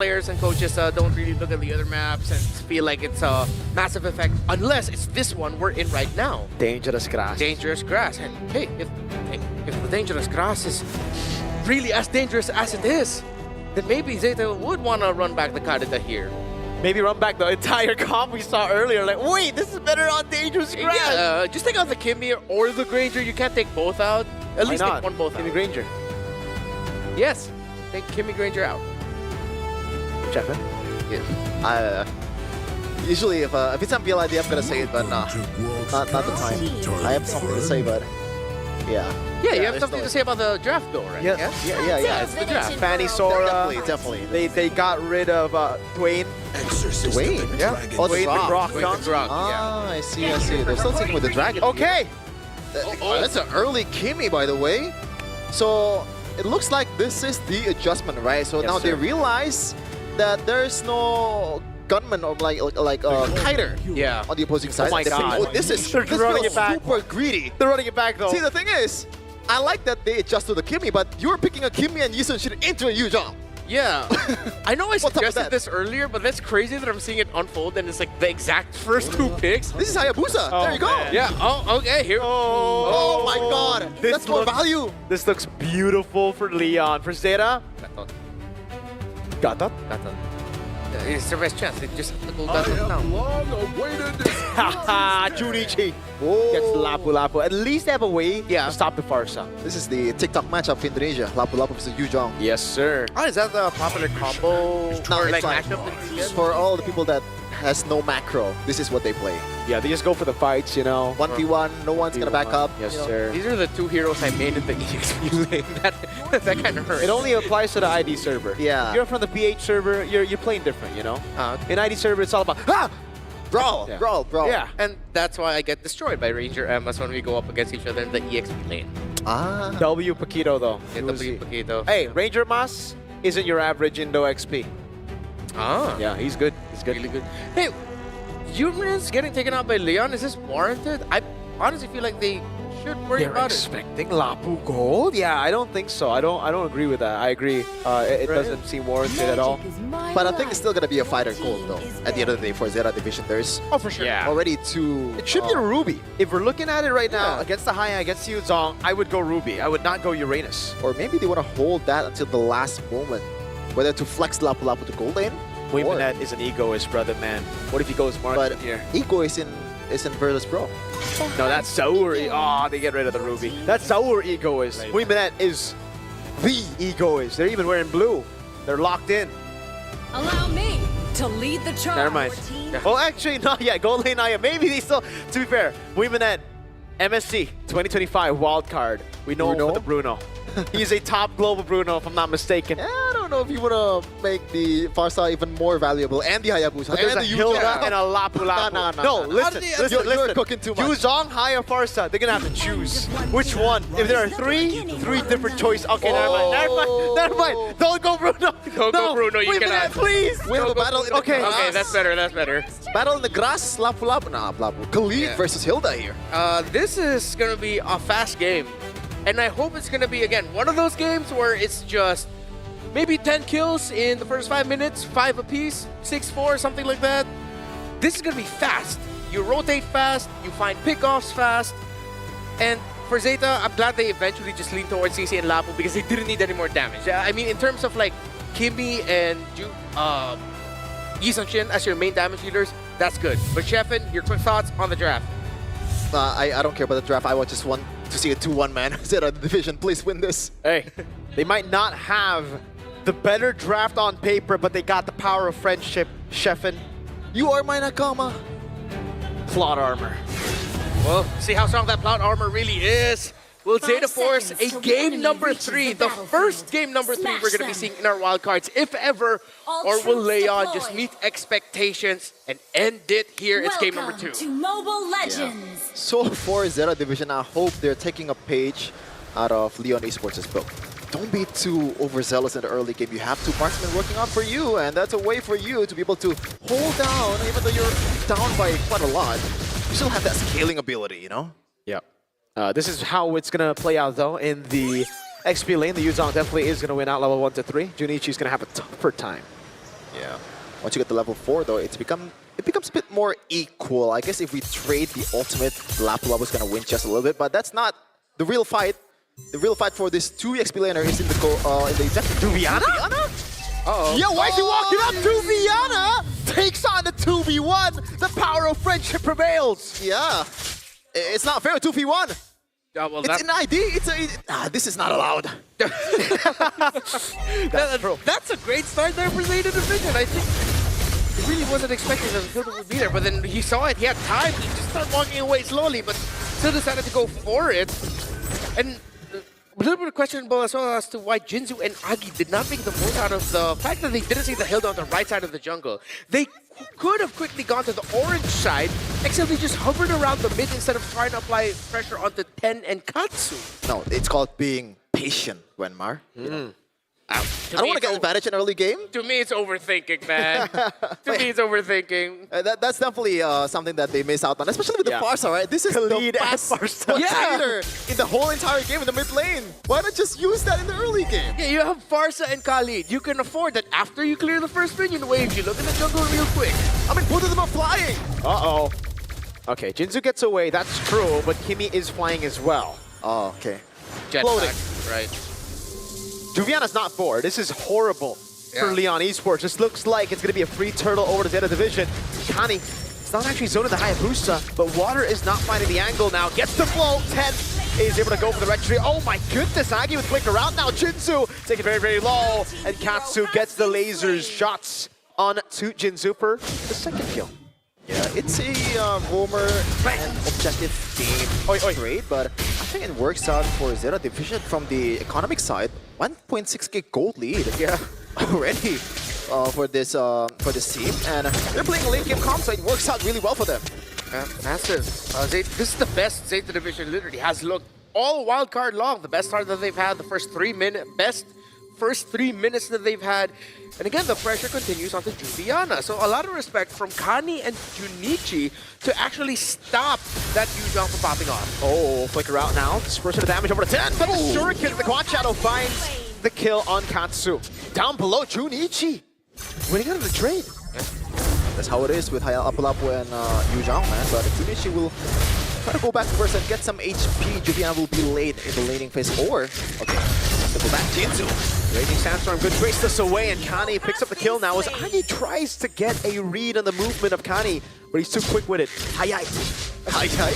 players and coaches don't really look at the other maps and feel like it's a massive effect unless it's this one we're in right now. Dangerous grass. Dangerous grass. And hey, if the dangerous grass is really as dangerous as it is, then maybe ZETA would want to run back the Kadita here. Maybe run back the entire comp we saw earlier. Like, wait, this is better on dangerous grass. Yeah, just take out the Kimmy or the Granger. You can't take both out. At least take one both out. Kimmy Granger. Yes, take Kimmy Granger out. Chefin? Yeah. Usually, if it's on BLID, I'm gonna say it, but not the time. I have something to say, but yeah. Yeah, you have something to say about the draft though, right? Yeah, It's the draft. Fanny Sora. Definitely. They got rid of Dwayne. Dwayne? Yeah. Oh, Dwayne the Rock. Rock Johnson. Ah, I see. They're still sticking with the dragon. Okay. That's an early Kimmy, by the way. So it looks like this is the adjustment, right? So now they realize that there's no gunman or like kiter on the opposing side. Oh my god. This running feels it back. super greedy. They're running it back though. See, the thing is, I like that they adjust to the Kimmy, but you're picking a Kimmy and Yisun Shin into a Yuzhong. Yeah. I know I What's up with suggested that? this earlier, but that's crazy that I'm seeing it unfold and it's like the exact first two picks. This is Hayabusa. Oh, there you go. man. Yeah, oh, okay, here. Oh my god. This That's more looks- value. This looks beautiful for Leon. For ZETA. Got that? It's their best chance. They just have to go down now. Haha, Junichi gets Lapu Lapu. At least they have a way to stop the Farsa. This is the TikTok matchup in Indonesia. Lapu Lapu versus Yuzhong. Yes, sir. Oh, is that the popular combo No, or it's like like matchup? that for all the people that has no macro, this is what they play. Yeah, they just go for the fights, you know. 1v1, no one's gonna back up. Yes, you know. sir. These are the two heroes I made in the EXP lane. That kind of hurts. It only applies to the ID server. Yeah. If you're from the PH server, you're playing different, you know. In ID server, it's all about Brawl, brawl. Yeah. And that's why I get destroyed by Ranger Emmas when we go up against each other in the EXP lane. Ah. W Paquito though. Get the Paquito. Hey, Ranger Mas isn't your average Indo XP. Ah. Yeah, he's good. He's good. Really good. Hey, Humans getting taken out by Leon, is this warranted? I honestly feel like they should worry They're about it. expecting Lapu Gold? Yeah, I don't think so. I don't agree with that. I agree. It doesn't seem warranted at all. But I think it's still gonna be a fighter gold though. At the end of the day, for ZETA Division, there's Oh, for sure. Yeah. already two. It should be a Ruby. If we're looking at it right now, Yeah. against the Haya, against Yuzhong, I would go Ruby. I would not go Uranus. Or maybe they want to hold that until the last moment, whether to flex Lapu Lapu to gold lane. Wimanet is an egoist, brother, man. What if he goes But market here? Ego is in Virtus Pro. No, that's Sour. Oh, they get rid of the Ruby. That's Sour egoist. Wimanet is the egoist. They're even wearing blue. They're locked in. Allow me to lead the charge. Never mind. Well, actually, not yet. Gold lane Naya. Maybe they still. To be fair, Wimanet, MSC 2025 wildcard. We know him for the Bruno. He's a top global Bruno, if I'm not mistaken. Yeah, I don't know if you want to make the Farsa even more valuable and the Hayabusa But there's and a the Hilda Yuzhong. and a Lapu Lapu. No, listen. You're cooking too much. Yuzhong, Haya, Farsa. They're gonna have to choose which one. If there are three different choices. Okay, never mind. Don't go Bruno. Don't go Bruno, you Wait a cannot. minute, please. We have a battle in the Okay. grass. Okay, that's better. Battle in the grass, Lapu Lapu. Nah, Lapu. Khalid versus Hilda here. This is going to be a fast game. And I hope it's going to be, again, one of those games where it's just maybe 10 kills in the first 5 minutes, 5 apiece, 6-4, something like that. This is going to be fast. You rotate fast, you find pickoffs fast. And for ZETA, I'm glad they eventually just leaned towards CC and Lapu because they didn't need any more damage. I mean, in terms of like Kimmy and Yisun Shin as your main damage dealers, that's good. But Sheffin, your quick thoughts on the draft? I don't care about the draft. I just want to see a 2-1 man. ZETA Division, please win this. Hey, they might not have the better draft on paper, but they got the power of friendship. Sheffin, You are my Nakama. plot armor. Well, see how strong that plot armor really is. Will ZETA force a game number 3, the first game number 3 we're going to be seeing in our wildcards, if ever, or will Leon just meet expectations and end it here? It's game number 2. To Mobile Legends. So for ZETA Division, I hope they're taking a page out of Leon Esports' book. Don't be too overzealous in the early game. You have two marksmen working out for you, and that's a way for you to be able to hold down, even though you're down by quite a lot. You still have that scaling ability, you know? Yep. This is how it's going to play out, though, in the XP lane. The Yuzhong definitely is going to win out level 1 to 3. Junichi's going to have a tougher time. Yeah. Once you get to level 4, though, it becomes a bit more equal. I guess if we trade the ultimate, Lapu Lapu's gonna win just a little bit, but that's not the real fight. The real fight for this 2 XP laner is in the objective. Duviana? Uh-oh. Yo, why is he walking up? Duviana takes on the 2v1. The power of friendship prevails. Yeah. It's not fair, 2v1. Well, It's an ID. This is not allowed. That's a great start there for ZETA Division. I think he really wasn't expecting that the Hilda would be there, but then he saw it, he had time, he just started walking away slowly, but still decided to go for it. And a little bit questionable as well as to why Jinzu and Agi did not make the most out of the fact that they didn't see the Hilda on the right side of the jungle. They could have quickly gone to the orange side, except they just hovered around the mid instead of trying to apply pressure onto Ten and Katsu. No, it's called being patient, Wenmar. I don't want to get advantage in early game. To me, it's overthinking, man. To me, it's overthinking. That's definitely something that they miss out on, especially with the Farsa, right? This is Khalid the and best Farsa. potato in the whole entire game in the mid lane. Why not just use that in the early game? Yeah, you have Farsa and Khalid. You can afford that after you clear the first minion wave, you look in the jungle real quick. I mean, both of them are flying. Uh-oh. Okay, Jinzu gets away, that's true, but Kimi is flying as well. Oh, okay. Floating. Right. Duviana's not forward. This is horrible for Leon Esports. This looks like it's going to be a free turtle over to ZETA Division. Kani, it's not actually zoning the Hayabusa, but Water is not finding the angle now. Gets the flow. 10 is able to go for the red tree. Oh my goodness, Agi with Flicker out now. Jinzu taking very, very low. And Katsu gets the lasers shots on to Jinzu for the second kill. Yeah, it's a roamer and objective team trade, but I think it works out for ZETA Division from the economic side. 1.6k gold lead already for this team, and they're playing late game comp, so it works out really well for them. Massive. This is the best ZETA Division literally has looked all wildcard long. The best start that they've had, the first 3 minutes, best first 3 minutes that they've had. And again, the pressure continues onto Juliana. So a lot of respect from Kani and Junichi to actually stop that Yuzhong from popping off. Oh, Flicker out now. Dispersion of damage over to 10, but the Shuriken, the Quad Shadow finds the kill on Katsu. Down below, Junichi winning out of the trade. That's how it is with Lapu Lapu and Yuzhong, man. But Junichi will try to go back first and get some HP. Juliana will be late in the laning phase, or okay, go back Jinzu. Raging Sandstorm, good trace this away, and Kani picks up the kill now as Agi tries to get a read on the movement of Kani, but he's too quick with it. Hi-hi. Hi-hi.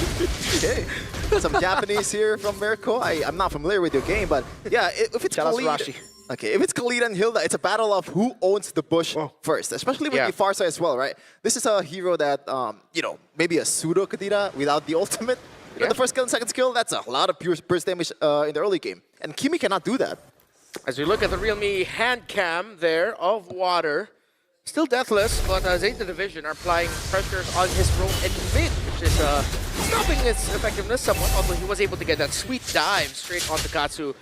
Okay. Some Japanese here from Mirko. I'm not familiar with your game, but yeah, if it's Khalid, okay, if it's Khalid and Hilda, it's a battle of who owns the bush first, especially with the Farsa as well, right? This is a hero that, you know, maybe a pseudo Kadira without the ultimate. You know, the first kill and second skill, that's a lot of pure burst damage in the early game. And Kimi cannot do that. As we look at the Realme hand cam there of Water, still deathless, but ZETA Division are applying pressure on his roam and mid, which is stopping its effectiveness somewhat, although he was able to get that sweet dive straight onto Katsu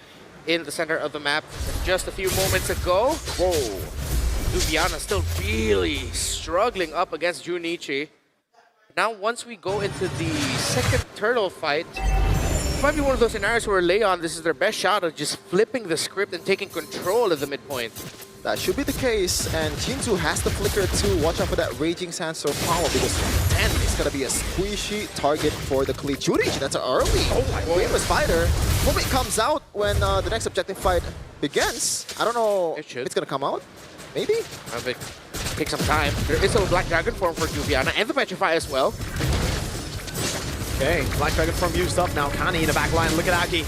in the center of the map just a few moments ago. Whoa. Duviana still really struggling up against Junichi. Now, once we go into the second turtle fight, it might be one of those scenarios where Leon, this is their best shot of just flipping the script and taking control of the midpoint. That should be the case, and Jinzu has the flicker too. Watch out for that Raging Sandstorm power, because 10 is going to be a squishy target for the Khalid. Junichi, that's an early. Oh my famous fighter. Hope it comes out when the next objective fight begins. I don't know if it's going to come out. Maybe? It take some time. There is a Black Dragon form for Juliana and the Petrify as well. Okay, Black Dragon form used up now. Kani in the back line. Look at Agi.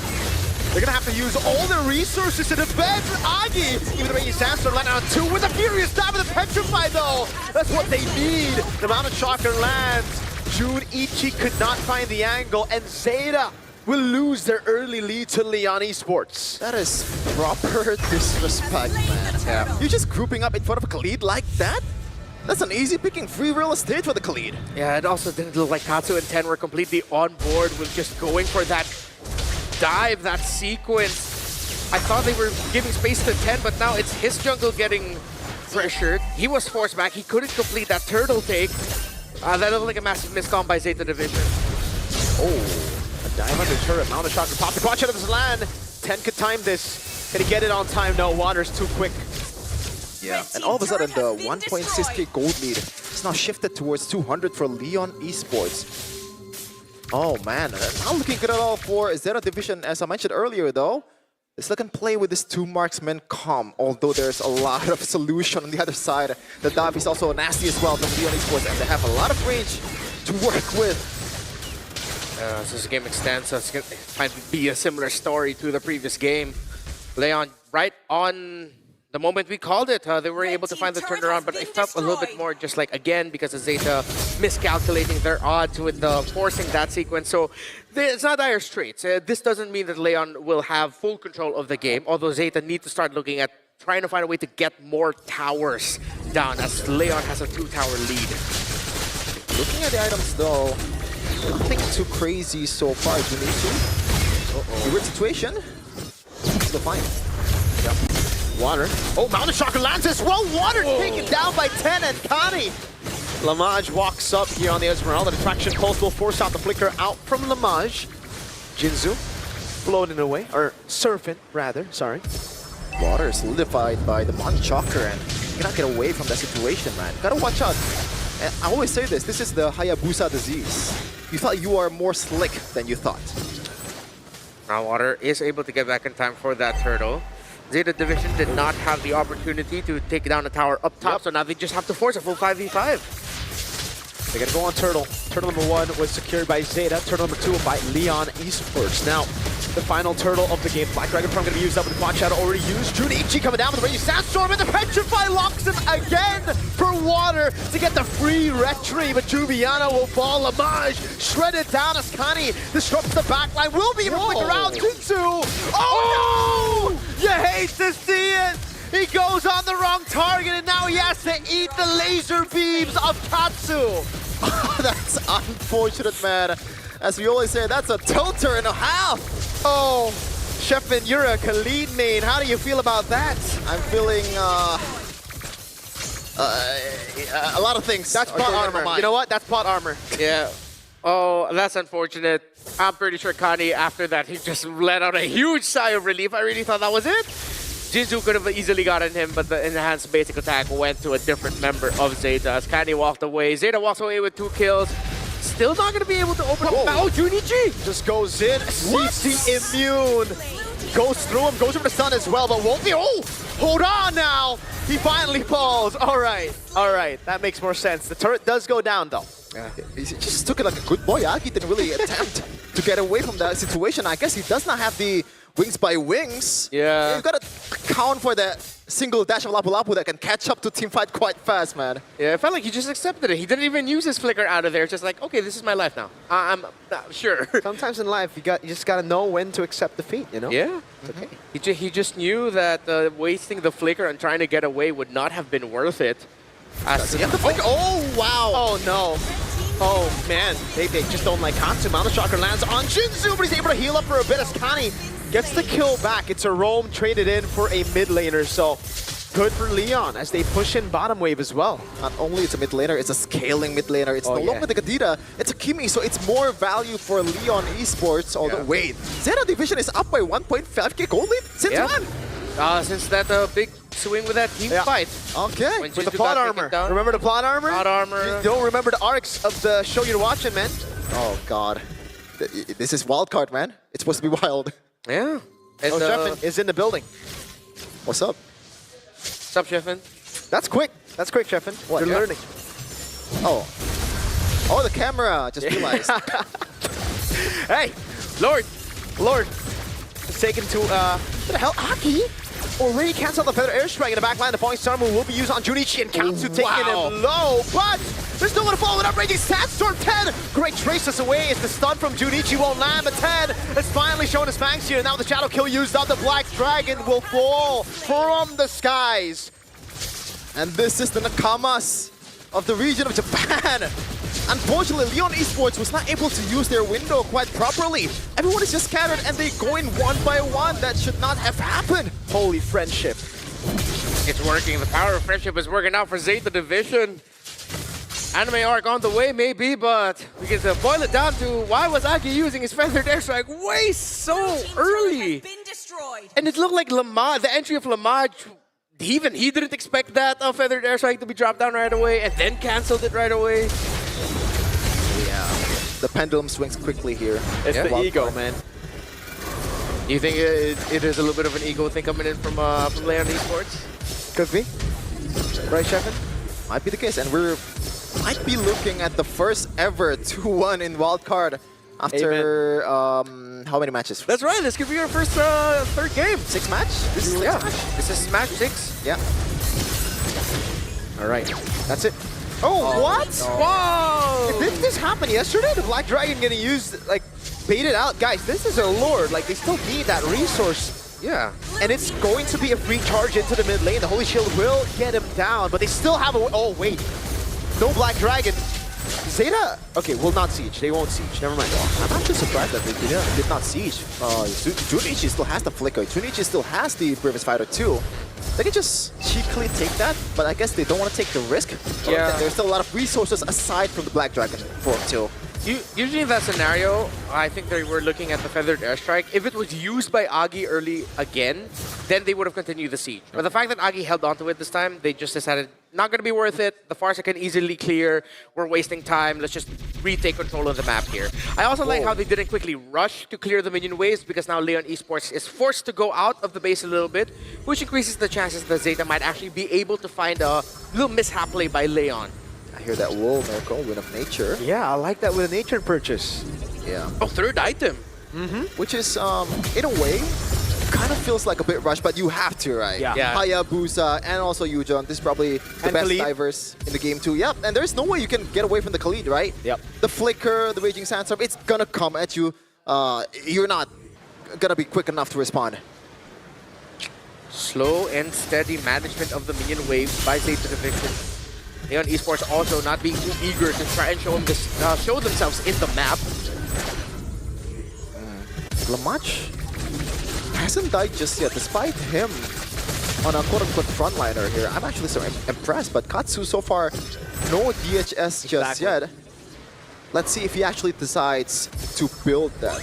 They're gonna have to use all their resources to defend Agi. Even the Raging Sandstorm landing on 2 with a furious stab of the Petrify though. That's what they need. The amount of shocker lands. Junichi could not find the angle, and ZETA will lose their early lead to Leon Esports. That is proper disrespect, man. Yeah. You're just grouping up in front of a Khalid like that? That's an easy picking free real estate for the Khalid. Yeah, it also didn't look like Katsu and 10 were completely on board with just going for that dive, that sequence. I thought they were giving space to 10, but now it's his jungle getting pressured. He was forced back. He couldn't complete that turtle take. That looked like a massive miscom by ZETA Division. Oh, a dive under turret. Mount a shot to pop the crotch out of his land. 10 could time this. Can he get it on time? No, Water's too quick. Yeah, and all of a sudden the 1.6k gold lead is now shifted towards 200 for Leon Esports. Oh man, not looking good at all for ZETA Division, as I mentioned earlier though. It's looking play with this 2 marksman comp, although there's a lot of solution on the other side. The dive is also nasty as well from Leon Esports, and they have a lot of range to work with. As this game extends, so it might be a similar story to the previous game. Leon, right on the moment we called it, they were able to find the turnaround, but it felt a little bit more just like, again, because of ZETA miscalculating their odds with forcing that sequence. So it's not dire straits. This doesn't mean that Leon will have full control of the game, although ZETA need to start looking at trying to find a way to get more towers down, as Leon has a 2-tower lead. Looking at the items though, nothing too crazy so far. Junichi. Weird situation. Still fine. Yep. Water. Oh, Mountain Shocker lands as well. Water taken down by 10, and Kani. Lamage walks up here on the Esmeralda. The traction pulse will force out the flicker out from Lamage. Jinzu floating away, or surfing rather, sorry. Water solidified by the Mountain Shocker, and you cannot get away from that situation, man. Gotta watch out. And I always say this is the Hayabusa disease. You thought you are more slick than you thought. Now Water is able to get back in time for that turtle. ZETA Division did not have the opportunity to take down a tower up top, so now they just have to force a full 5v5. They're gonna go on Turtle. Turtle number 1 was secured by ZETA. Turtle number 2 by Leon Esports. Now, the final turtle of the game. Black Dragon Farm gonna be used up with the Quad Shadow already used. Junichi coming down with the Raging Sandstorm, and the Petrify locks him again for Water to get the free retry, but Juviana will fall. Lamage shredded down as Kani disrupts the backline. Will be able to flick around. Jinzu! Oh no! You hate to see it! He goes on the wrong target, and now he has to eat the laser beams of Katsu! That's unfortunate, man. As we always say, that's a tilter and a half. Oh, Sheffin, you're a Khalid main. How do you feel about that? I'm feeling a lot of things. That's are plot going in my armor. mind. You know what? That's plot armor. Yeah. Oh, that's unfortunate. I'm pretty sure Kani, after that, he just let out a huge sigh of relief. I really thought that was it. Jinzu could have easily gotten him, but the enhanced basic attack went to a different member of ZETA as Kani walked away. ZETA walks away with 2 kills. Still not going to be able to open up. Oh, Junichi just goes in. CC immune. Goes through him, goes over the stun as well, but won't be. Oh, hold on now. He finally falls. All right. That makes more sense. The turret does go down, though. Yeah. He just took it like a good boy. Aki didn't really attempt to get away from that situation. I guess he does not have the wings by wings. Yeah. You've got to count for that single dash of Lapu Lapu that can catch up to teamfight quite fast, man. Yeah, it felt like he just accepted it. He didn't even use his flicker out of there. Just like, okay, this is my life now. I'm sure. Sometimes in life, you just got to know when to accept defeat, you know? Yeah. Okay. He just knew that wasting the flicker and trying to get away would not have been worth it. Oh, wow. Oh, no. Oh, man. They just don't like Katsu. Mountain Shocker lands on Jinzu, but he's able to heal up for a bit as Kani gets the kill back. It's a roam traded in for a mid laner, so good for Leon as they push in bottom wave as well. Not only it's a mid laner, it's a scaling mid laner. It's no longer the Kadita, it's a Kimi, so it's more value for Leon Esports. Although, wait, ZETA Division is up by 1.5k gold lead? Since when? Since that big swing with that team fight. Okay. With the plot armor. Remember the plot armor? Plot armor. You don't remember the arcs of the show you're watching, man. Oh, God. This is wild card, man. It's supposed to be wild. Yeah. And, Sheffin is in the building. What's up? What's up, Sheffin? That's quick. That's quick, Sheffin. What? You're learning. Oh. Oh, the camera. Just realized. Hey, Lord. It's taken to, what the hell? Aki already canceled the Feather Airstrike in the back line. The Falling Star move will be used on Junichi, and Katsu taking him low, but there's no one to follow it up. Raging Sandstorm 10. Great trace us away as the stun from Junichi won't land, but 10 has finally shown his fangs here. Now the Shadow Kill used up. The Black Dragon will fall from the skies. And this is the Nakamas of the region of Japan. Unfortunately, Leon Esports was not able to use their window quite properly. Everyone is just scattered and they go in one by one. That should not have happened. Holy friendship. It's working. The power of friendship is working out for ZETA Division. Anime arc on the way, maybe, but we can boil it down to why was Aki using his Feathered Airstrike way so early? And it looked like Lamage, the entry of Lamage even he didn't expect that Feathered Airstrike to be dropped down right away and then canceled it right away. Yeah. The pendulum swings quickly here. It's the Wild ego, card. man. You think it is a little bit of an ego thing coming in from Leon Esports? Could be. Right, Sheffin? Might be the case, and we're might be looking at the first ever 2-1 in wildcard after how many matches? That's right. This could be our first third game. 6 match? This is Yeah. match? This is match 6. Yeah. All right. That's it. Oh, what? Whoa! Didn't this happen yesterday? The Black Dragon getting used, like, baited out. Guys, this is a lord. Like, they still need that resource. Yeah. And it's going to be a free charge into the mid lane. The Holy Shield will get him down, but they still have a... Oh, wait. No Black Dragon. ZETA, okay, will not siege. They won't siege. Never mind. I'm actually surprised that they did not siege. Junichi still has the Flicker. Junichi still has the Bravest Fighter too. They can just cheekily take that, but I guess they don't want to take the risk. Yeah. There's still a lot of resources aside from the Black Dragon form too. Usually in that scenario, I think they were looking at the Feathered Airstrike. If it was used by Agi early again, then they would have continued the siege. But the fact that Agi held onto it this time, they just decided, not going to be worth it. The Farsa can easily clear. We're wasting time. Let's just retake control of the map here. I also like how they didn't quickly rush to clear the minion waves because now Leon Esports is forced to go out of the base a little bit, which increases the chances that ZETA might actually be able to find a little mishap play by Leon. I hear that wall, Miracle, Wind of Nature. Yeah, I like that with a nature purchase. Yeah. Oh, third item. Which is, in a way, kind of feels like a bit rushed, but you have to, right? Yeah. Yeah. Hayabusa and also Yujon. This is probably the And best Khalid. divers in the game too. Yep, and there's no way you can get away from the Khalid, right? Yep. The Flicker, the Raging Sandstorm, it's gonna come at you. You're not gonna be quick enough to respond. Slow and steady management of the minion waves by ZETA Division. Leon Esports also not being too eager to try and show themselves in the map. Lamach hasn't died just yet, despite him on a quote-unquote frontliner here. I'm actually so impressed, but Katsu so far, no DHS just yet. Let's see if he actually decides to build that.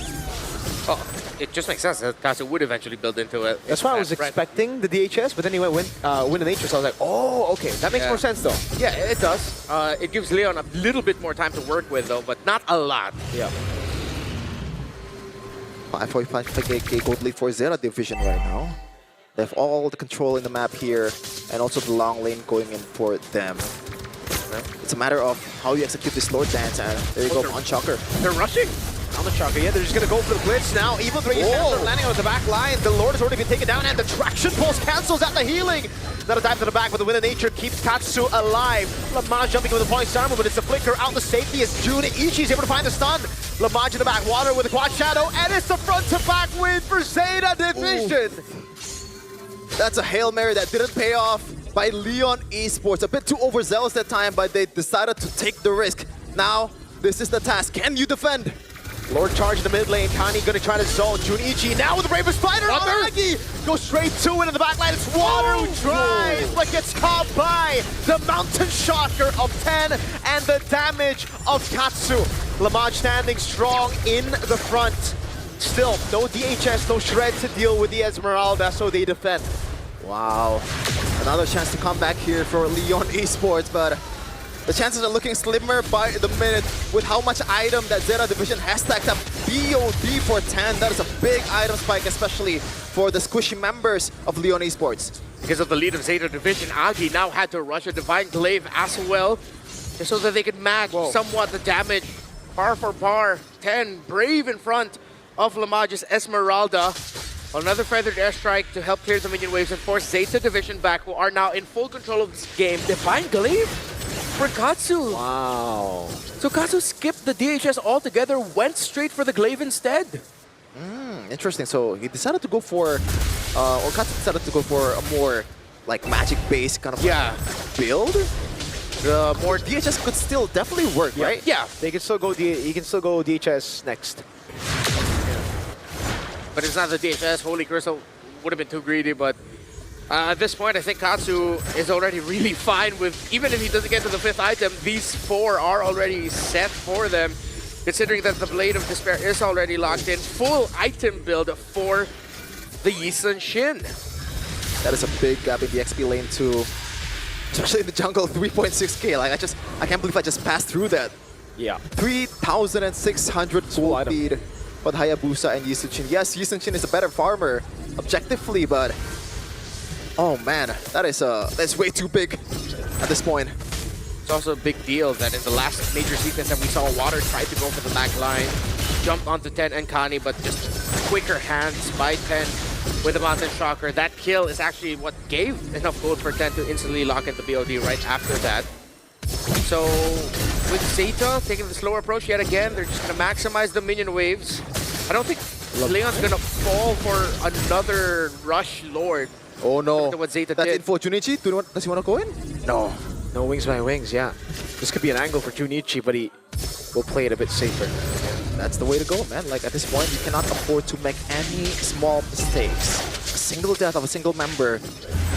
Oh, it just makes sense that Katsu would eventually build into it. That's why I was expecting the DHS, but then he went Wind of Nature, so I was like, oh, okay. That makes more sense, though. Yeah, it does. It gives Leon a little bit more time to work with, though, but not a lot. Yeah. 5.5k gold lead for ZETA Division right now. They have all the control in the map here, and also the long lane going in for them. It's a matter of how you execute this Lord Dance, and there you go, on Shocker. They're rushing. On the Chaka, yeah, they're just gonna go for the blitz now. Evil 3 are landing on the back line. The Lord has already been taken down, and the traction pulse cancels out the healing. Another dive to the back, but the Wind of Nature keeps Katsu alive. Lamaj jumping with a point armor, but it's a flicker out the safety as Junichi's able to find the stun. Lamaj in the back, Water with a quad shadow, and it's the front-to-back win for ZETA Division. That's a Hail Mary that didn't pay off by Leon Esports. A bit too overzealous that time, but they decided to take the risk. Now, this is the task. Can you defend? Lord charge in the mid lane. Kani gonna try to zone. Junichi now with the Bravest Spider on Agi. Goes straight to it in the back line. It's Water who tries, but gets caught by the Mountain Shocker of 10 and the damage of Katsu. Lamaj standing strong in the front. Still, no DHS, no shred to deal with the Esmeralda, so they defend. Wow. Another chance to come back here for Leon Esports, but the chances are looking slimmer by the minute with how much item that ZETA Division has stacked up. BO3 for 10, that is a big item spike, especially for the squishy members of Leon Esports. Because of the lead of ZETA Division, Agi now had to rush a Divine Glaive as well, just so that they could match somewhat the damage. Par for par, 10, Brave in front of Lamaj's Esmeralda. Another Feathered Airstrike to help clear the minion waves and force ZETA Division back, who are now in full control of this game. Divine Glaive for Katsu. Wow. So Katsu skipped the DHS altogether, went straight for the Glaive instead. Interesting. So he decided to go for, or Katsu decided to go for a more like magic-based kind of build. More DHS could still definitely work, right? Yeah. They can still go. He can still go DHS next. But it's not the DHS. Holy Crystal would have been too greedy, but at this point, I think Katsu is already really fine with, even if he doesn't get to the 5th item, these 4 are already set for them, considering that the Blade of Despair is already locked in. Full item build for the Yisun Shin. That is a big gap in the XP lane too. Especially in the jungle, 3.6k. Like I can't believe I just passed through that. Yeah. 3,600 gold lead for Hayabusa and Yisuchin. Yes, Yisuchin is a better farmer objectively, but oh man, that's way too big at this point. It's also a big deal that in the last major sequence that we saw, Water tried to go for the back line, jumped onto 10 and Kani, but just quicker hands by 10 with the Mountain Shocker. That kill is actually what gave enough gold for 10 to instantly lock in the BOD right after that. So with ZETA taking the slower approach yet again, they're just going to maximize the minion waves. I don't think Leon's going to fall for another Rush Lord. Oh no, what ZETA that's did. in for Junichi. Does he want to go in? No. No wings by wings, yeah. This could be an angle for Junichi, but he will play it a bit safer. That's the way to go, man. Like, at this point, you cannot afford to make any small mistakes. A single death of a single member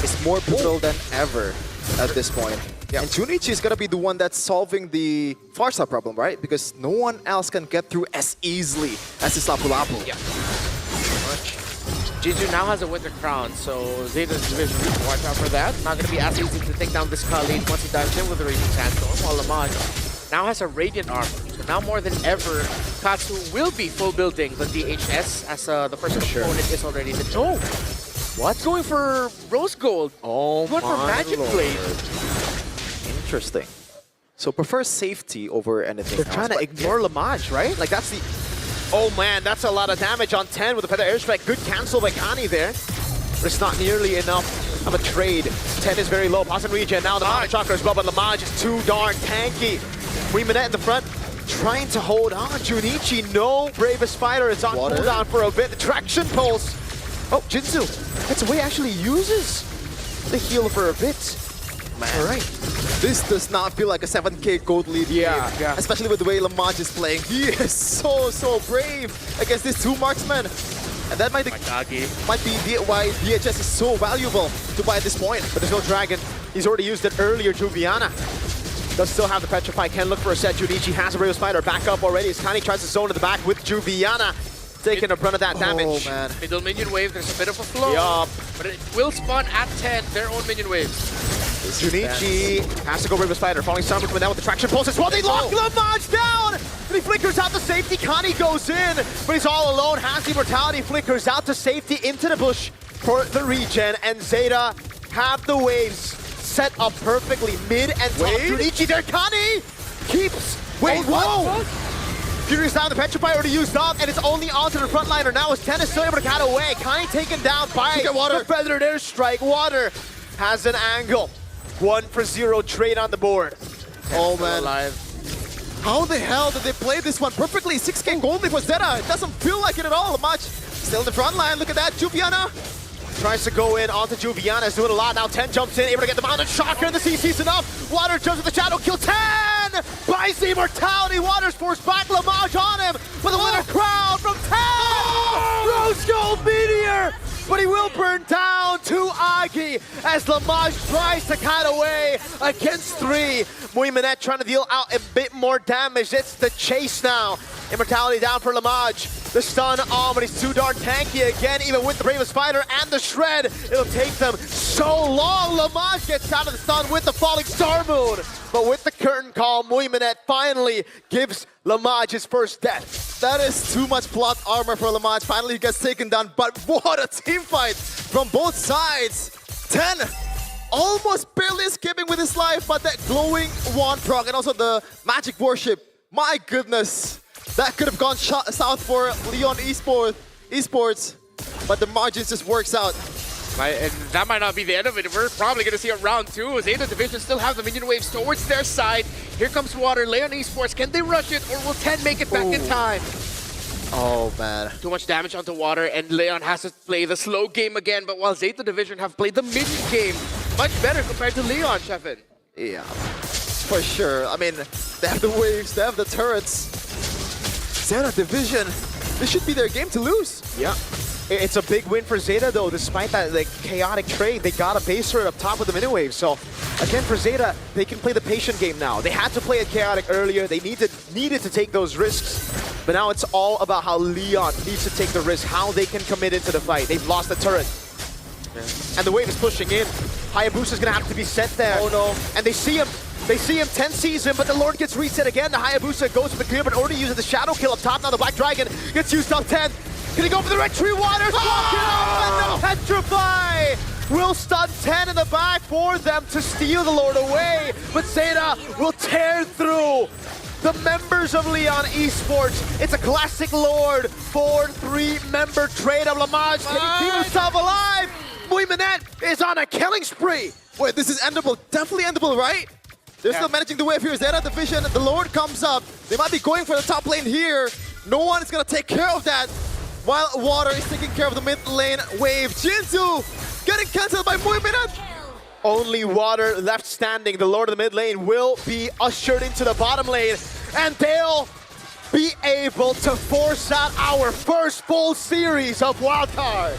is more brutal than ever at this point. Yep. And Junichi is gonna be the one that's solving the Farsa problem, right? Because no one else can get through as easily as this Lapu Lapu. Yeah. Jinju now has a Winter Crown, so Zeta's division needs to watch out for that. Not going to be as easy to take down this Khalid once he dives in with the Raging Sandstorm, while Lamaj now has a Radiant Armor. So now more than ever, Katsu will be full building the DHS as the first opponent is already the no. What? Going for Rose Gold. Oh, going for Magic Lord. Blade. Interesting. So prefer safety over anything They're else, trying to but ignore Lamaj, right? Like, that's the... Oh man, that's a lot of damage on 10 with the Feather Airstrike. Good cancel by Kani there. But it's not nearly enough of a trade. 10 is very low. Pass and regen. Now the Mountain Chakra as well, but Lamaj is too darn tanky. Minute in the front, trying to hold on. Junichi, no. Bravest Fighter is on cooldown for a bit. The Traction Pulse. Oh, Jinzu. That's away actually uses the heal for a bit. man. All right. This does not feel like a 7k gold lead game. Yeah. Especially with the way Lamaj is playing. He is so brave against these two marksmen. And that might be why DHS is so valuable to buy at this point. But there's no dragon. He's already used it earlier. Juviana does still have the Petrify. Can look for a set. Junichi has a Brave Spider back up already as Kani tries to zone to the back with Juviana taking a brunt of that damage. Oh man. Middle minion wave, there's a bit of a flow. Yup. But it will spawn at 10, their own minion waves. Junichi has to go River Spider. Falling Summer coming down with the traction pulse as well. They lock Lamaj down! And he flickers out to safety. Kani goes in, but he's all alone. Has the Immortality, flickers out to safety into the bush for the regen. And ZETA have the waves set up perfectly. Mid and top. Junichi there. Kani keeps. Wait, whoa! Furious down, the Petrify already used up, and it's only onto the frontliner now as 10 is still able to cut away. Kani taken down by the Feathered Airstrike. Water has an angle. 1-for-0 trade on the board. Oh man. Alive. How the hell did they play this one perfectly? 6k gold lead for ZETA. It doesn't feel like it at all much. Still in the front line. Look at that. Juviana tries to go in onto Juviana. Is doing a lot now. 10 jumps in, able to get the Mountain Shocker, and the CC's enough. Water jumps with the Shadow Kill. 10 buys the Immortality. Water's forced back. Lamaj on him with a Winter Crown from 10. Rose Gold Meteor. But he will burn down to Agi as Lamaj tries to cut away against 3. Muiminette trying to deal out a bit more damage. It's the chase now. Immortality down for Lamaj. The stun on, but he's too darn tanky again, even with the Bravest Spider and the Shred. It'll take them so long. Lamaj gets out of the stun with the Falling Star Moon. But with the Curtain Call, Muiminette finally gives Lamaj his first death. That is too much plot armor for Lamaj. Finally he gets taken down, but what a team fight from both sides. 10 almost barely escaping with his life, but that glowing wand proc and also the magic worship. My goodness, that could have gone south for Leon Esports, but the margins just works out. And that might not be the end of it. We're probably going to see a round 2. ZETA Division still have the minion waves towards their side. Here comes Water. Leon Esports, can they rush it or will 10 make it back in time? Oh man. Too much damage onto Water and Leon has to play the slow game again. But while ZETA Division have played the mid game much better compared to Leon, Sheffin. Yeah, for sure. I mean, they have the waves, they have the turrets. ZETA Division, this should be their game to lose. Yeah. It's a big win for ZETA though, despite that chaotic trade. They got a base turret up top with the mini wave. So again for ZETA, they can play the patient game now. They had to play it chaotic earlier. They needed to take those risks. But now it's all about how Leon needs to take the risk, how they can commit into the fight. They've lost the turret. And the wave is pushing in. Hayabusa's gonna have to be set there. Oh no. And they see him. They see him 10 season, but the Lord gets reset again. The Hayabusa goes for the clear, but already uses the Shadow Kill up top. Now the Black Dragon gets used up 10. Can he go for the Red Tree Waters? Walking up and the Petrify will stun 10 in the back for them to steal the Lord away. But ZETA will tear through the members of Leon Esports. It's a classic Lord 4-3 member trade of Lamage. Can he keep himself alive? Muy Minette is on a killing spree. Wait, this is endable. Definitely endable, right? They're still managing the wave here. ZETA division, the Lord comes up. They might be going for the top lane here. No one is going to take care of that. While Water is taking care of the mid lane wave. Jinzu getting cancelled by Muy Minette. Only Water left standing. The Lord of the mid lane will be ushered into the bottom lane, and they'll be able to force out our first full series of Wildcard.